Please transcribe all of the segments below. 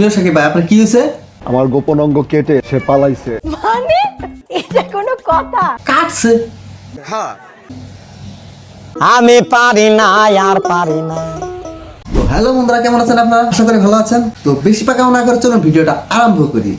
Junior Shakib ভাই আপনার কি হয়েছে? আমার গোপন অঙ্গ কেটে সে পালাইছে। মানে এটা কোনো কথা? কাটছে? আমি পারি না আর পারি না। তো হ্যালো বন্ধুরা, কেমন আছেন আপনারা? আশা করি ভালো আছেন। তো বেশি পাকা না করে চলুন ভিডিওটা আরম্ভ করি।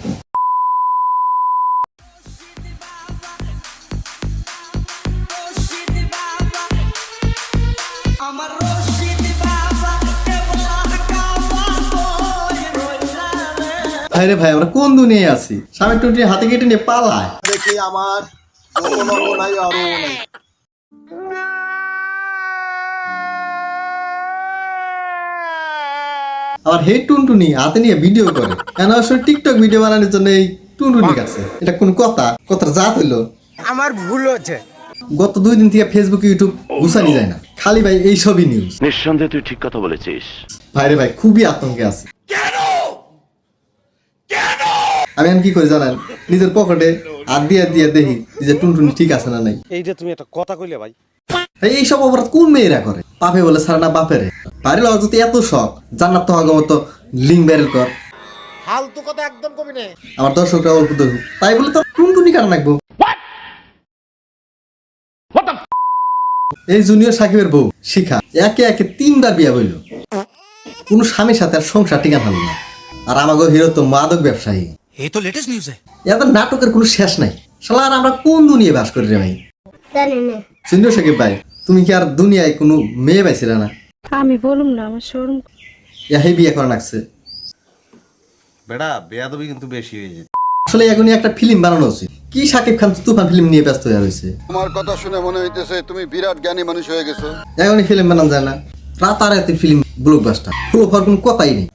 ভাই রে ভাই, আমরা কোন দুনিয়ায় আছি? স্বামী টুটি হাতে কেটে নিয়ে পালায়। দেখি আমার গোপন অঙ্গ নাই আরো নাই। আবার হে টুনটুনি হাতে নিয়ে ভিডিও করে, কেন আসলে টিকটক ভিডিও বানানোর জন্য এই টুনটুনি কাছে। এটা কোন কথা? কথার জাত হইলো। আমার ভুল হচ্ছে। গত 2 দিন থেকে ফেসবুক ইউটিউব গুছানি যায় না, খালি ভাই এই সবই নিউজ। নিঃসন্দেহে তুই ঠিক কথা বলেছিস। ভাই রে ভাই, খুবই আতঙ্কে আছি। আমি কি করি জানেন? নিজের পকেটে হাত দিয়ে দিয়ে দেখি যে টুনটুনি ঠিক আছে না নাই। এইটা তুমি একটা কথা কইলে ভাই। এই সব অপরাধ কোন মেয়েরা করে? পাপে বলে ছাড়া না বাপেরে। বাইরে লওয়ার যদি এত শখ, জান্নাত তো আগমত লিঙ্ক ব্যারেল কর। ফালতু কথা একদম কবি না। আমার দর্শকরা অল্প দেখুক, তাই বলে তো টুনটুনি কাটা রাখবো। এই জুনিয়র সাকিবের বউ শিখা একে একে 3বার বিয়া বইল। কোন স্বামীর সাথে আর সংসার টিকা ভালো না। আর আমাগো হিরো তো মাদক ব্যবসায়ী। এই তো লেটেস্ট নিউজ এদের নাটকের কোনো শেষ নাই। শালা আর আমরা কোন দুনিয়ায় বাস করি রে ভাই? জানি না। জুনিয়র সাকিব ভাই, তুমি কি আর দুনিয়ায় কোনো মেয়ে পাইছিল না? আমি বলুম না, আমার শরম। হে বিয়ে করা লাগছে। বেড়া বেয়াদবি কিন্তু বেশি হয়ে যেত। আসলে এখনই একটা ফিল্ম বানানো উচিত। কি সাকিব খান তুফান ফিল্ম নিয়ে ব্যস্ত হয়ে রয়েছে। তোমার কথা শুনে মনে হইতেছে তুমি বিরাট জ্ঞানী মানুষ হয়ে গেছো। এখনই ফিল্ম বানানো যায় না? রাতারাতি ফিল্ম ব্লকবাস্টার। ফুল হওয়ার কোনো কথাই নেই।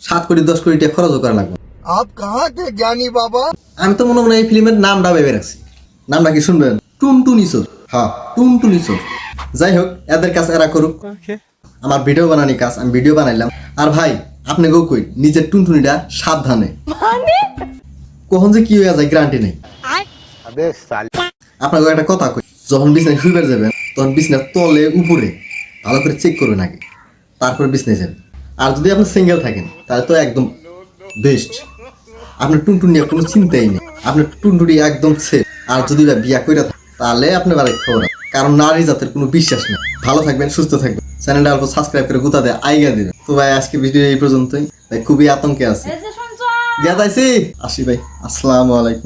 $7 কোটি 10 কোটি টাকা খরচও করা লাগবে। আপ কাহা কে জ্ঞানী বাবা? আমি তো মনে মনে এই ফিল্মের নামটা ভেবে রাখছি। নামটা কি শুনবেন? টুনটুনি চোর। হ্যাঁ, টুনটুনি চোর। যাই হোক, এদের কাছে এরা করুক। আমার ভিডিও বানানি কাজ, আমি ভিডিও বানাইলাম। আর ভাই, আপনি গো কই নিজের টুনটুনিটা সাবধানে। মানে কখন যে কি হয়ে যায় গ্যারান্টি নেই। আবে সাল। আপনাকে একটা কথা কই, যখন বিছনায় শুয়ে যাবেন তখন বিছনার তলে উপরে ভালো করে চেক করবেন আগে, তারপরে বিছনায় যাবেন। আর যদি আপনি সিঙ্গেল থাকেন তাহলে তো একদম বেস্ট। আপনার টুনটুনি নিয়ে কোনো চিন্তাই নেই, আপনার টুনটুনি একদম সেফ। আর যদি বা বিয়া কইরা থাকে তাহলে আপনি বাড়ি খবর, কারণ নারী জাতের কোনো বিশ্বাস নেই। ভালো থাকবেন, সুস্থ থাকবেন, চ্যানেলটা অল্প সাবস্ক্রাইব করে গুতা দেয় আইগা দিবেন। তো ভাই আজকে ভিডিও এই পর্যন্তই। ভাই খুবই আতঙ্কে আছে। গিয়া যাইছি, আসি ভাই, আসসালামু আলাইকুম।